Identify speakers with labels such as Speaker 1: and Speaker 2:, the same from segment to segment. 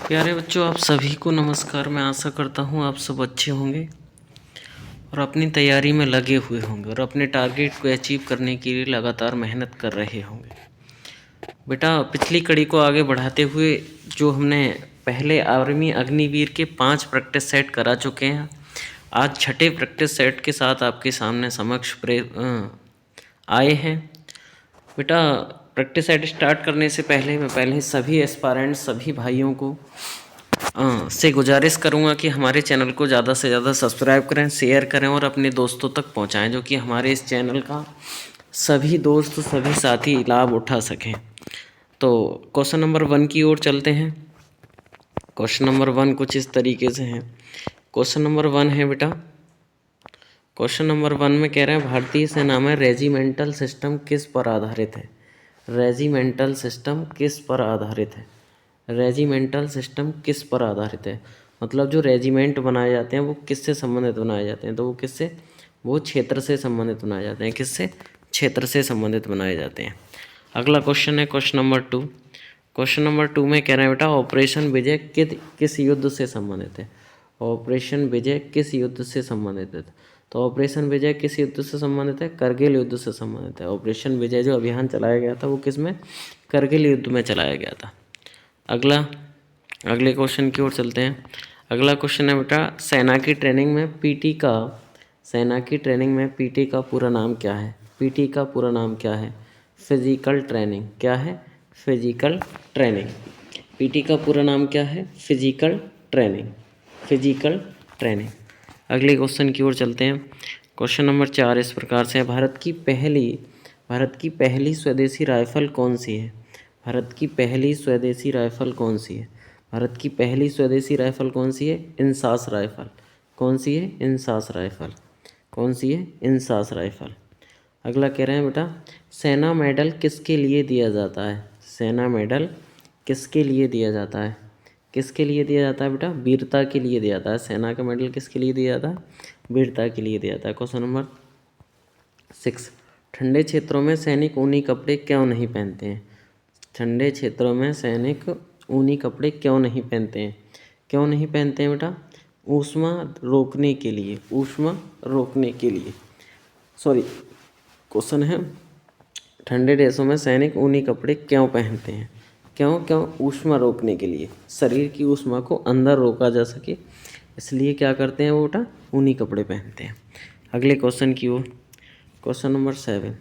Speaker 1: प्यारे बच्चों, आप सभी को नमस्कार। मैं आशा करता हूँ आप सब अच्छे होंगे और अपनी तैयारी में लगे हुए होंगे और अपने टारगेट को अचीव करने के लिए लगातार मेहनत कर रहे होंगे। बेटा, पिछली कड़ी को आगे बढ़ाते हुए जो हमने पहले आर्मी अग्निवीर के 5 प्रैक्टिस सेट करा चुके हैं, आज छठे प्रैक्टिस सेट के साथ आपके सामने समक्ष आए हैं। बेटा, प्रैक्टिस सेट स्टार्ट करने से पहले सभी एस्पायरेंट्स, सभी भाइयों को से गुजारिश करूंगा कि हमारे चैनल को ज़्यादा से ज़्यादा सब्सक्राइब करें, शेयर करें और अपने दोस्तों तक पहुंचाएं, जो कि हमारे इस चैनल का सभी दोस्त, सभी साथी लाभ उठा सकें। तो क्वेश्चन नंबर 1 की ओर चलते हैं। क्वेश्चन नंबर 1 कुछ इस तरीके से है। क्वेश्चन नंबर 1 है बेटा, क्वेश्चन नंबर 1 में कह रहे हैं भारतीय सेना में रेजिमेंटल सिस्टम किस पर आधारित है। रेजिमेंटल सिस्टम किस पर आधारित है। रेजिमेंटल सिस्टम किस पर आधारित है, मतलब जो रेजिमेंट बनाए जाते हैं वो किससे संबंधित बनाए जाते हैं, तो वो किससे, वो क्षेत्र से संबंधित बनाए जाते हैं। किससे? क्षेत्र से संबंधित बनाए जाते हैं। अगला क्वेश्चन है क्वेश्चन नंबर 2। क्वेश्चन नंबर 2 में कह रहे हैं बेटा, ऑपरेशन विजय किस युद्ध से संबंधित है। ऑपरेशन विजय किस युद्ध से संबंधित है, तो ऑपरेशन विजय किस युद्ध से संबंधित है, करगिल युद्ध से संबंधित है। ऑपरेशन विजय जो अभियान चलाया गया था वो किस में, करगिल युद्ध में चलाया गया था। अगले क्वेश्चन की ओर चलते हैं। अगला क्वेश्चन है बेटा, सेना की ट्रेनिंग में पीटी का पूरा नाम क्या है। पीटी का पूरा नाम क्या है? Physical training. क्या है? Physical training. पीटी का पूरा नाम क्या है? Physical training. अगले क्वेश्चन की ओर चलते हैं। क्वेश्चन नंबर 4 इस प्रकार से है, भारत की पहली स्वदेशी राइफल कौन सी है। भारत की पहली स्वदेशी राइफल कौन सी है। भारत की पहली स्वदेशी राइफल कौन सी है? इंसास राइफल। कौन सी है? इंसास राइफल। कौन सी है? इंसास राइफल। अगला कह रहे हैं बेटा, सेना मेडल किसके लिए दिया जाता है। सेना मेडल किसके लिए दिया जाता है। किसके लिए दिया जाता है बेटा? वीरता के लिए दिया जाता है। सेना का मेडल किसके लिए दिया जाता है? वीरता के लिए दिया जाता है। क्वेश्चन नंबर 6, ठंडे क्षेत्रों में सैनिक ऊनी कपड़े क्यों नहीं पहनते हैं। ठंडे क्षेत्रों में सैनिक ऊनी कपड़े क्यों नहीं पहनते हैं। क्यों नहीं पहनते हैं बेटा? ऊष्मा रोकने के लिए। ऊष्मा रोकने के लिए, सॉरी, क्वेश्चन है ठंडे देशों में सैनिक ऊनी कपड़े क्यों पहनते हैं। क्यों? ऊष्मा रोकने के लिए, शरीर की ऊष्मा को अंदर रोका जा सके, इसलिए क्या करते हैं वो बेटा? ऊनी कपड़े पहनते हैं। अगले क्वेश्चन की ओर, क्वेश्चन नंबर 7,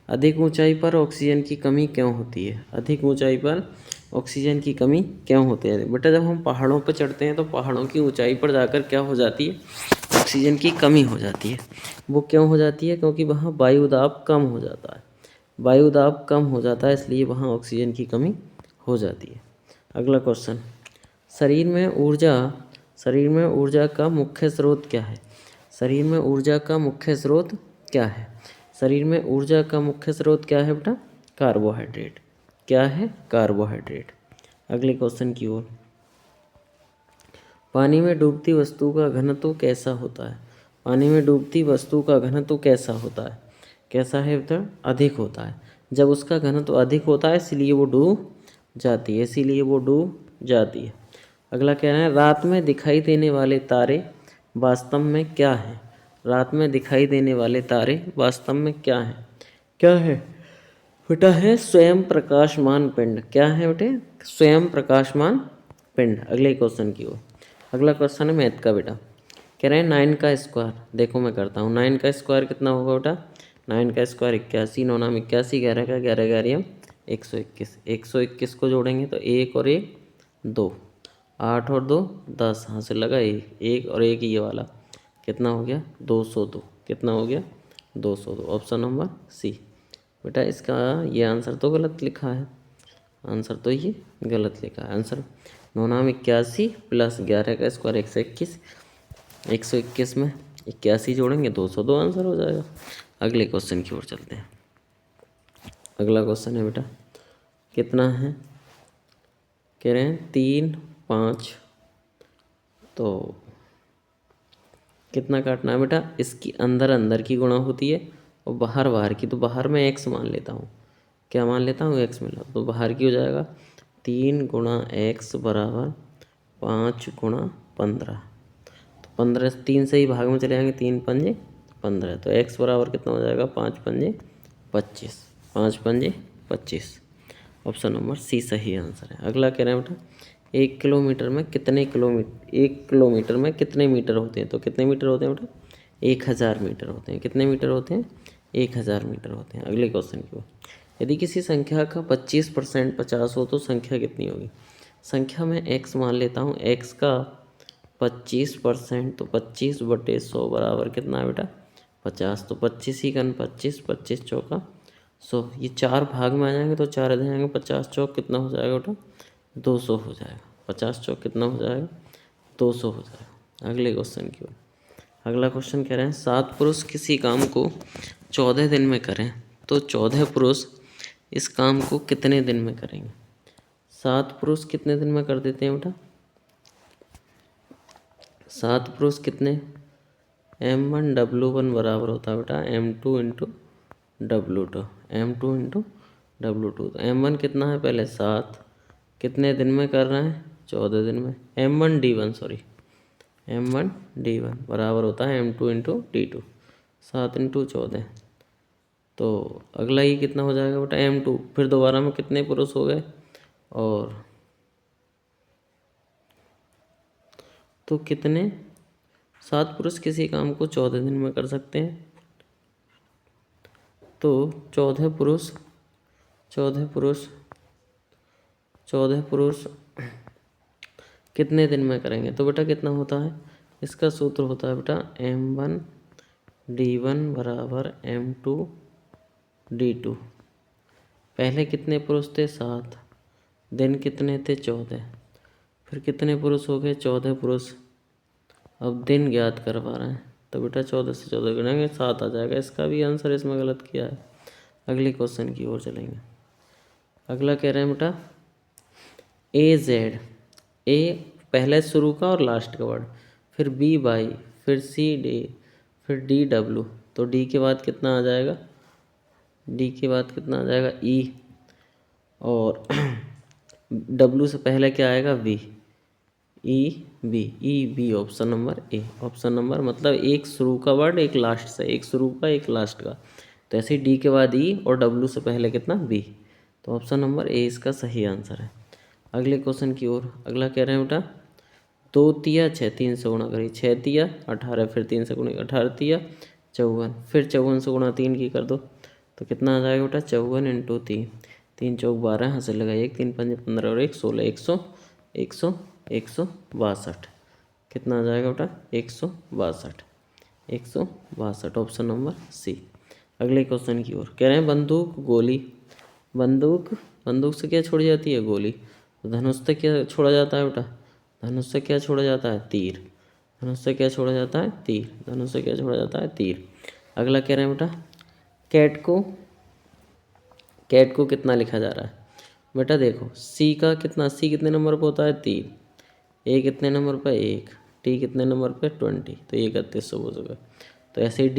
Speaker 1: अधिक ऊंचाई पर ऑक्सीजन की कमी क्यों होती है। अधिक ऊंचाई पर ऑक्सीजन की कमी क्यों होती है बेटा? जब हम पहाड़ों पर चढ़ते हैं तो पहाड़ों की ऊंचाई पर जाकर क्या हो जाती है? ऑक्सीजन की कमी हो जाती है। वो क्यों हो जाती है? क्योंकि वहाँ वायु दाब कम हो जाता है। वायु दाब कम हो जाता है, इसलिए वहाँ ऑक्सीजन की कमी हो जाती है। अगला क्वेश्चन, शरीर में ऊर्जा का मुख्य स्रोत क्या है। शरीर में ऊर्जा का मुख्य स्रोत क्या है। शरीर में ऊर्जा का मुख्य स्रोत क्या है बेटा? कार्बोहाइड्रेट। क्या है? कार्बोहाइड्रेट। अगले क्वेश्चन की ओर, पानी में डूबती वस्तु का घनत्व कैसा होता है। पानी में डूबती वस्तु का घनत्व कैसा होता है? कैसा है बेटा? अधिक होता है। जब उसका घनत्व अधिक होता है इसलिए वो डूब जाती है। अगला कह रहे हैं, रात में दिखाई देने वाले तारे वास्तव में क्या हैं। रात में दिखाई देने वाले तारे वास्तव में क्या हैं? क्या है बेटा? है स्वयं प्रकाशमान पिंड। क्या है बेटे? स्वयं प्रकाशमान पिंड। अगले क्वेश्चन की ओर, अगला क्वेश्चन है मैथ का बेटा। कह रहे हैं 9 का स्क्वायर, देखो मैं करता हूँ। 9 का स्क्वायर कितना होगा बेटा? 9 का स्क्वायर 81, 9 9 81, 11 का 11 11 121। 121 को जोड़ेंगे तो 1 और 1 2, 8 और 2 10, हासिल लगा 1 और 1 ये वाला, कितना हो गया? 202। कितना हो गया? 202। Option number C. बेटा इसका ये आंसर तो गलत लिखा है, आंसर तो ये गलत लिखा है। आंसर 9 9 81 प्लस 11 का स्क्वायर 121। 121 में 81 जोड़ेंगे 202 आंसर हो जाएगा। अगले क्वेश्चन की ओर चलते हैं। अगला क्वेश्चन है बेटा, कितना है? कह रहे हैं 3 5, तो कितना काटना है बेटा? इसकी अंदर की गुणा होती है और बाहर की, तो बाहर में एक्स मान लेता हूँ। क्या मान लेता हूँ? एक्स मिला, तो बाहर की हो जाएगा 3 गुणा एक्स बराबर 5 गुणा 15, तो 15 3 से ही भाग में चले जाएंगे, 3 पंजे 15, तो x बराबर कितना हो जाएगा, 5 पंजे 25, 5 पंजे 25। ऑप्शन नंबर सी सही आंसर है। अगला कह रहे हैं बेटा, 1 किलोमीटर में कितने मीटर होते हैं, तो कितने मीटर होते हैं बेटा, 1000 मीटर होते हैं। कितने मीटर होते हैं, 1000 मीटर होते हैं। अगले क्वेश्चन की ओर, यदि किसी संख्या का 25% 50 हो तो संख्या कितनी होगी। संख्या में x मान लेता हूँ, x का 25%, तो 25/100 बराबर कितना है बेटा, 50, तो 25 ही कन 25, 25 चौका 100, ये 4 भाग में आ जाएंगे तो 4 इधर जाएंगे, 50 चौक कितना हो जाएगा बेटा, 200 हो जाएगा। 50 चौक कितना हो जाएगा, 200 हो जाएगा। अगले क्वेश्चन की ओर, अगला क्वेश्चन कह रहे हैं, 7 पुरुष किसी काम को 14 दिन में करें तो 14 पुरुष इस काम को कितने दिन में करेंगे। 7 पुरुष कितने दिन में कर देते हैं बेटा, 7 पुरुष कितने, M1W1 बराबर होता है बेटा M2 into W2, M2 into W2, तो M1 कितना है पहले 7, कितने दिन में कर रहे हैं, 14 दिन में। M1D1 बराबर होता है M2 इंटू D2, 7 इंटू 14, तो अगला ही कितना हो जाएगा बेटा M2, फिर दोबारा में कितने पुरुष हो गए, और तो कितने, 7 पुरुष किसी काम को 14 दिन में कर सकते हैं, तो 14 पुरुष कितने दिन में करेंगे, तो बेटा कितना होता है, इसका सूत्र होता है बेटा M1D1 बराबर M2D2। पहले कितने पुरुष थे, 7, दिन कितने थे, 14, फिर कितने पुरुष हो गए, 14 पुरुष। अब दिन ज्ञात करवा रहे हैं, तो बेटा 14 से 14 गिनेंगे, 7 आ जाएगा। इसका भी आंसर इसमें गलत किया है। अगले क्वेश्चन की ओर चलेंगे। अगला कह रहे हैं बेटा, AZ, ए पहले शुरू का और लास्ट का वर्ड, फिर BY, फिर CD, फिर DW, तो D के बाद कितना आ जाएगा, D के बाद कितना आ जाएगा E, और W से पहले क्या आएगा, V, EB, option number A. Option number मतलब एक शुरू का वर्ड, एक लास्ट से, एक शुरू का एक लास्ट का, तो ऐसे डी के बाद ई और डब्ल्यू से पहले कितना, बी, तो ऑप्शन नंबर ए इसका सही आंसर है। अगले क्वेश्चन की ओर, अगला कह रहे हैं बेटा, 2 तिया 6, 3 से गुणा करिए, 6 तिया 18, फिर 3 से गुणा, 18 तिया 54, फिर 54 से गुणा 3 की कर दो, तो कितना आ जाएगा बेटा, 54 इंटू 3, 3 चौक 12, यहाँ से लगाइए 3 पंजे 15 और 1 16, 162, कितना आ जाएगा बेटा, 162, ऑप्शन नंबर सी। अगले क्वेश्चन की ओर, कह रहे हैं बंदूक गोली, बंदूक से क्या छोड़ी जाती है, गोली, तो धनुष से क्या छोड़ा जाता है बेटा, धनुष से क्या छोड़ा जाता है, तीर, धनुष से क्या छोड़ा जाता है, तीर, धनुष से क्या छोड़ा जाता है, तीर। अगला कह रहे हैं बेटा, कैट को कितना लिखा जा रहा है, बेटा देखो सी का कितना, सी कितने नंबर पर होता है, 3, ए कितने नंबर पर, 1, टी कितने नंबर पे, 20, तो ये 3100 हो जाएगा। तो ऐसे ही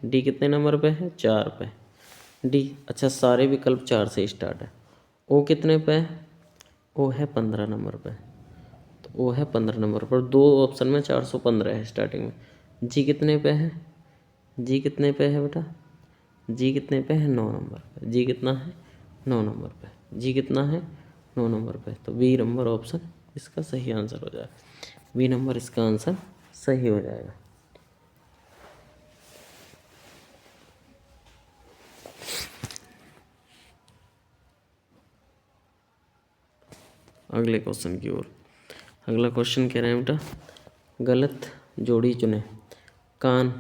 Speaker 1: डी कितने नंबर पे है, 4 पे, डी, अच्छा सारे विकल्प 4 से स्टार्ट है। ओ कितने पे है, ओ है 15 नंबर पे, तो ओ है 15 नंबर पर, 2 ऑप्शन में 415 है स्टार्टिंग में। जी कितने पे है, जी कितने पे है बेटा, जी कितने पे है, 9 नंबर पे, जी कितना है, 9 नंबर पे, जी कितना है, 9 नंबर पे, तो बी नंबर ऑप्शन इसका सही आंसर हो जाएगा, बी नंबर इसका आंसर सही हो जाएगा। अगले क्वेश्चन की ओर, अगला क्वेश्चन कह रहे हैं बेटा, गलत जोड़ी चुने, कान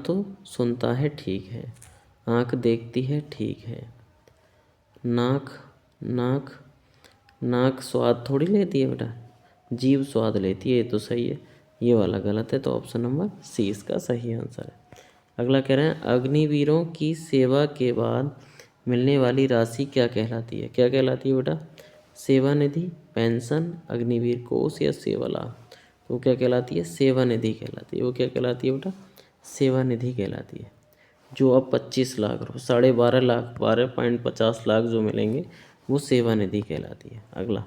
Speaker 1: तो सुनता है ठीक है, आँख देखती है ठीक है, नाक स्वाद थोड़ी लेती है बेटा, जीभ स्वाद लेती है, ये तो सही है, ये वाला गलत है, तो ऑप्शन नंबर सी इसका सही आंसर है। अगला कह रहे हैं, अग्निवीरों की सेवा के बाद मिलने वाली राशि क्या कहलाती है, क्या कहलाती है बेटा, सेवा निधि, पेंशन, अग्निवीर कोष या सेवा लाभ, तो क्या कहलाती है, सेवा निधि कहलाती है। वो क्या कहलाती है बेटा, सेवा निधि कहलाती है। जो अब 25 लाख रुपये, 12.5 लाख, 12.50 लाख जो मिलेंगे वो सेवा निधि कहलाती है। अगला,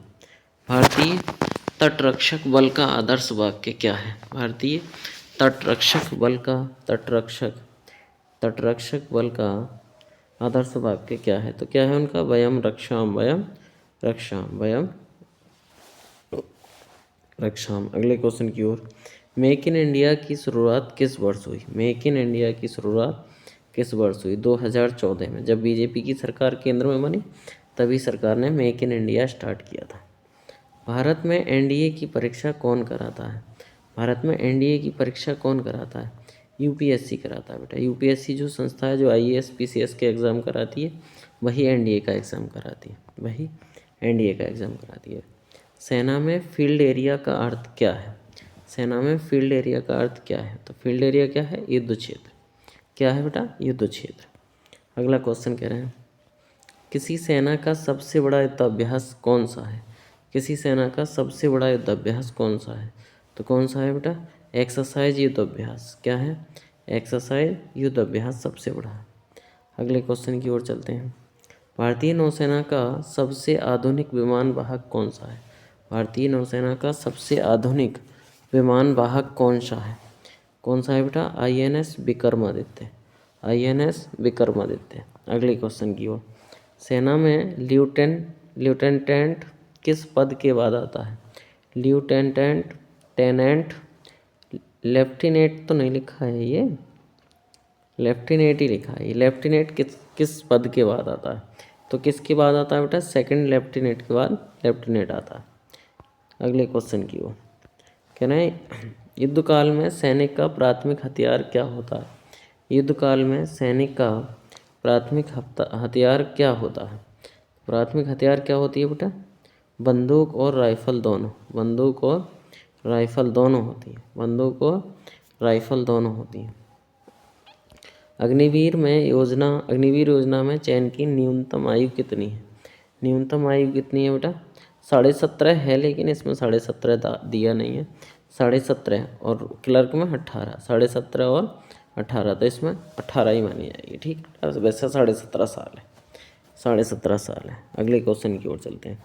Speaker 1: भारतीय तटरक्षक बल का आदर्श वाक्य क्या है? भारतीय तटरक्षक बल का तटरक्षक बल का आदर्श वाक्य क्या है? तो क्या है उनका? वयम रक्षाम वयम रक्षाम। अगले क्वेश्चन की ओर। मेक इन इंडिया की शुरुआत किस वर्ष हुई? मेक इन इंडिया की शुरुआत किस वर्ष हुई? 2014 में, जब बीजेपी की सरकार केंद्र में बनी तभी सरकार ने मेक इन इंडिया स्टार्ट किया था। भारत में एनडीए की परीक्षा कौन कराता है? भारत में एनडीए की परीक्षा कौन कराता है? यूपीएससी कराता है बेटा। यूपीएससी जो संस्था है जो आईएएस पीसीएस के एग्ज़ाम कराती है, वही एनडीए का एग्ज़ाम कराती है। सेना में फील्ड एरिया का अर्थ क्या है? सेना में फील्ड एरिया का अर्थ क्या है? तो फील्ड एरिया क्या है? युद्ध क्षेत्र। क्या है बेटा? युद्ध क्षेत्र। अगला क्वेश्चन कह रहे हैं, किसी सेना का सबसे बड़ा युद्धाभ्यास कौन सा है? किसी सेना का सबसे बड़ा युद्धाभ्यास कौन सा है? तो कौन सा है बेटा? एक्सरसाइज युद्धाभ्यास। क्या है? एक्सरसाइज युद्धाभ्यास सबसे बड़ा है। अगले क्वेश्चन की ओर चलते हैं। भारतीय नौसेना का सबसे आधुनिक विमान वाहक कौन सा है? भारतीय नौसेना का सबसे आधुनिक विमान वाहक कौन सा है? कौन सा है बेटा? आईएनएस विक्रमादित्य। अगले क्वेश्चन की ओर। सेना में ल्यूटेनेंट किस पद के बाद आता है? टेनेंट, लेफ्टिनेंट तो नहीं लिखा है, ये लेफ्टिनेंट ही लिखा है। लेफ्टिनेंट किस पद के बाद आता है? तो किसके बाद आता है बेटा? सेकंड लेफ्टिनेंट के बाद लेफ्टिनेंट आता है। अगले क्वेश्चन की ओर। कहना है, युद्ध काल में सैनिक का प्राथमिक हथियार क्या होता है? युद्ध काल में सैनिक का प्राथमिक हथियार क्या होता है? प्राथमिक हथियार क्या होती है बेटा? बंदूक और राइफल दोनों। बंदूक और राइफल दोनों होती हैं। अग्निवीर योजना में चयन की न्यूनतम आयु कितनी है? न्यूनतम आयु कितनी है बेटा? 17.5 है, लेकिन इसमें 17.5 दिया नहीं है। 17.5 और क्लर्क में 18, 17.5 और 18, तो इसमें 18 ही मानी जाएगी। ठीक है, वैसे 17.5 साल है। अगले क्वेश्चन की ओर चलते हैं।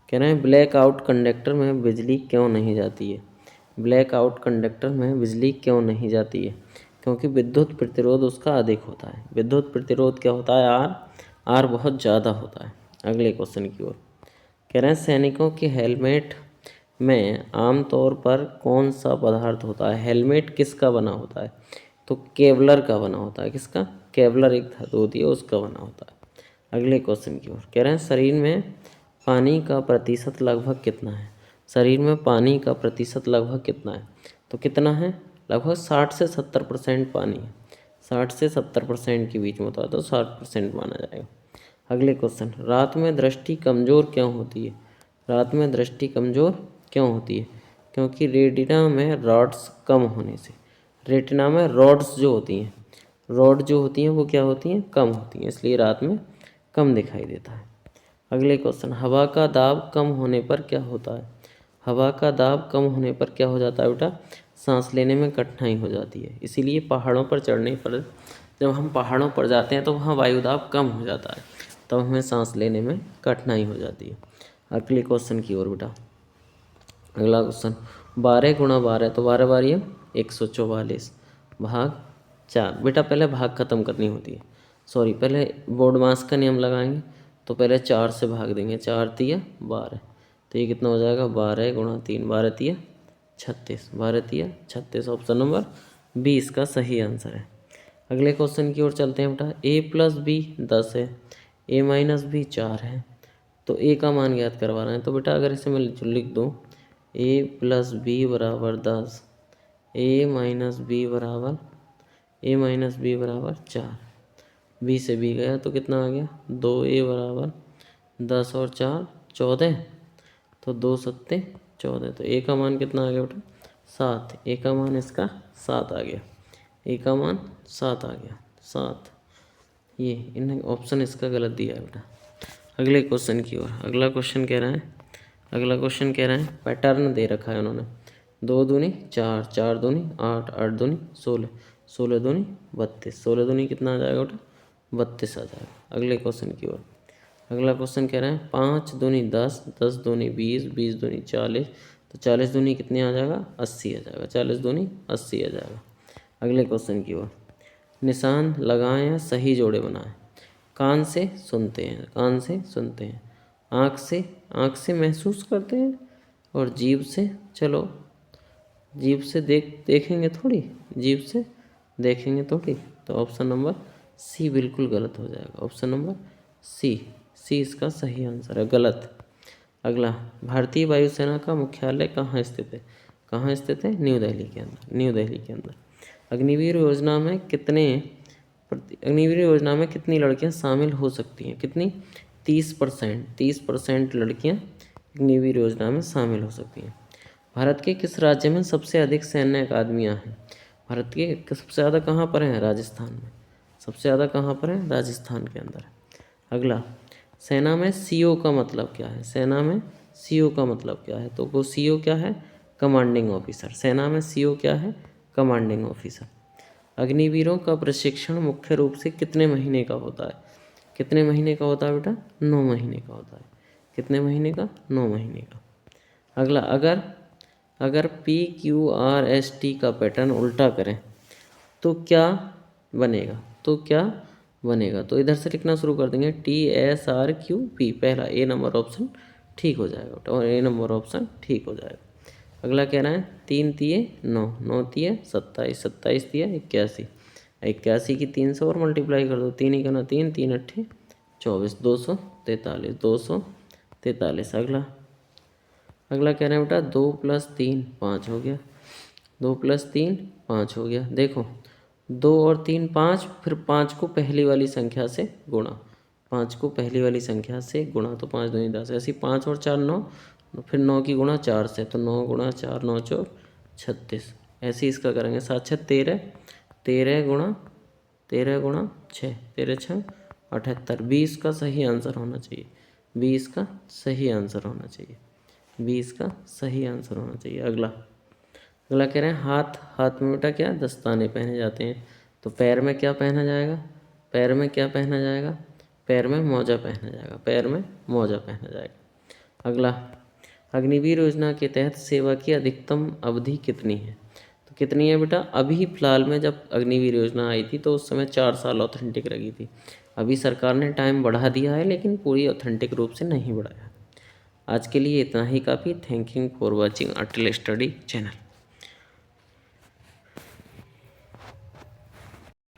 Speaker 1: कह रहे हैं, ब्लैक आउट कंडक्टर में बिजली क्यों नहीं जाती है? ब्लैक आउट कंडक्टर में बिजली क्यों नहीं जाती है? क्योंकि विद्युत प्रतिरोध उसका अधिक होता है। विद्युत प्रतिरोध क्या होता है? आर बहुत ज़्यादा होता है। अगले क्वेश्चन की ओर। कह रहे हैं, सैनिकों के हेलमेट में आमतौर पर कौन सा पदार्थ होता है? हेलमेट किसका बना होता है? तो केवलर का बना होता है। किसका? केवलर एक धातु होती है, उसका बना होता है। अगले क्वेश्चन की ओर। कह रहे हैं, शरीर में पानी का प्रतिशत लगभग कितना है? शरीर में पानी का प्रतिशत लगभग कितना है? तो कितना है? लगभग 60 से 70% पानी है। 60 से 70% के बीच में होता है, तो 60% माना जाएगा। अगले क्वेश्चन। रात में दृष्टि कमज़ोर क्यों होती है? रात में दृष्टि कमज़ोर क्यों होती है? क्योंकि रेटिना में रॉड्स कम होने से। रेटिना में रॉड्स जो होती हैं वो क्या होती हैं? कम होती हैं, इसलिए रात में कम दिखाई देता है। अगले क्वेश्चन। हवा का दाब कम होने पर क्या होता है? हवा का दाब कम होने पर क्या हो जाता है बेटा? सांस लेने में कठिनाई हो जाती है। इसीलिए पहाड़ों पर चढ़ने पर, जब हम पहाड़ों पर जाते हैं तो वहाँ वायुदाब कम हो जाता है, तब हमें सांस लेने में कठिनाई हो जाती है। अगले क्वेश्चन की ओर बेटा। अगला क्वेश्चन। 12 गुणा 12, तो 12 बार 144 भाग 4। बेटा पहले भाग खत्म करनी होती है, पहले बोर्ड मास का नियम लगाएंगे, तो पहले 4 से भाग देंगे। 4 तिया 12, तो ये कितना हो जाएगा? 12 गुणा 3, 12 तिया 36, 12 तिया 36। ऑप्शन नंबर 20 का सही आंसर है। अगले क्वेश्चन की ओर चलते हैं बेटा। a+b 10 है, a-b 4 है, तो a का मान ज्ञात करवाना है। तो बेटा अगर इसे मैं लिख दूँ a+b बराबर 10, a-b बराबर 4, b से b गया तो कितना आ गया? 2a बराबर 10 और 4 14, तो 2 सत्ते 14, तो a का मान कितना आ गया बेटा? 7। a का मान इसका 7 आ गया। a का मान 7 आ गया, 7। ये इन ऑप्शन इसका गलत दिया है बेटा। अगले क्वेश्चन की ओर। अगला क्वेश्चन कह रहे हैं, पैटर्न दे रखा है उन्होंने। 2 दूनी 4, 4 दूनी 8, 8 दूनी 16, 16 दूनी 32, 16 दूनी कितना आ जाएगा बेटा? 32 आ जाएगा। अगले क्वेश्चन की ओर। अगला क्वेश्चन कह रहे हैं, 5 दूनी 10, 10 दूनी 20, 20 दूनी 40, तो 40 दूनी कितने आ जाएगा, 80 आ जाएगा। 40 दूनी 80 आ जाएगा। अगले क्वेश्चन की ओर। निशान लगाएं या सही जोड़े बनाएं। कान से सुनते हैं, कान से सुनते हैं। आँख से महसूस करते हैं। और जीभ से, चलो जीभ से देखेंगे थोड़ी, जीभ से देखेंगे थोड़ी। तो ऑप्शन नंबर सी बिल्कुल गलत हो जाएगा। ऑप्शन नंबर सी इसका सही आंसर है, गलत। अगला, भारतीय वायुसेना का मुख्यालय कहाँ स्थित है? कहाँ स्थित है? न्यू दिल्ली के अंदर, न्यू दिल्ली के अंदर। अग्निवीर योजना में कितनी लड़कियां शामिल हो सकती हैं? कितनी? 30%। 30% लड़कियां अग्निवीर योजना में शामिल हो सकती हैं। भारत के किस राज्य में सबसे अधिक सैन्य अकादमियां हैं? भारत के सबसे ज़्यादा कहाँ पर हैं? राजस्थान में। सबसे ज़्यादा कहाँ पर है? राजस्थान के अंदर। अगला, सेना में सीओ का मतलब क्या है? सेना में सीओ का मतलब क्या है? तो वो सीओ क्या है? Commanding officer. सेना में सीओ क्या है? Commanding officer. अग्निवीरों का प्रशिक्षण मुख्य रूप से कितने महीने का होता है? कितने महीने का होता है बेटा? 9 महीने का होता है। कितने महीने का? 9 महीने का। अगला, अगर PQRST का पैटर्न उल्टा करें तो क्या बनेगा? तो इधर से लिखना शुरू कर देंगे TSRQP। पहला ए नंबर ऑप्शन ठीक हो जाएगा बेटा, और ए नंबर ऑप्शन ठीक हो जाएगा। अगला कह रहा है 3 तिये 9, 9 तिये 27, 27 तिये 81, 81 की 3 से और मल्टीप्लाई कर दो। 3 ही करना 3, 3 अट्ठे 24, 243, 243। अगला कह रहे हैं बेटा 2 + 3 5 हो गया। 2 + 3 5 हो गया। देखो 2 और 3 5, फिर 5 को पहली वाली संख्या से गुणा। 5 को पहली वाली संख्या से गुणा, तो 5 दूनी 10। ऐसे 5 और 4 9, फिर 9 की गुणा 4 से, तो 9 गुणा 4 9 चौक 36। ऐसे इसका करेंगे 7 6 13, 13 गुणा 6, 13 6 78। 20 का सही आंसर होना चाहिए। 20 का सही आंसर होना चाहिए। 20 का सही आंसर होना चाहिए। अगला कह रहे हैं हाथ में बेटा क्या? दस्ताने पहने जाते हैं। तो पैर में क्या पहना जाएगा? पैर में क्या पहना जाएगा? पैर में मोजा पहना जाएगा। पैर में मोजा पहना जाएगा। अगला, अग्निवीर योजना के तहत सेवा की अधिकतम अवधि कितनी है? तो कितनी है बेटा? अभी फिलहाल में जब अग्निवीर योजना आई थी तो उस समय 4 साल ऑथेंटिक लगी थी। अभी सरकार ने टाइम बढ़ा दिया है, लेकिन पूरी ऑथेंटिक रूप से नहीं बढ़ाया। आज के लिए इतना ही काफ़ी। Thank you for watching Atal study channel.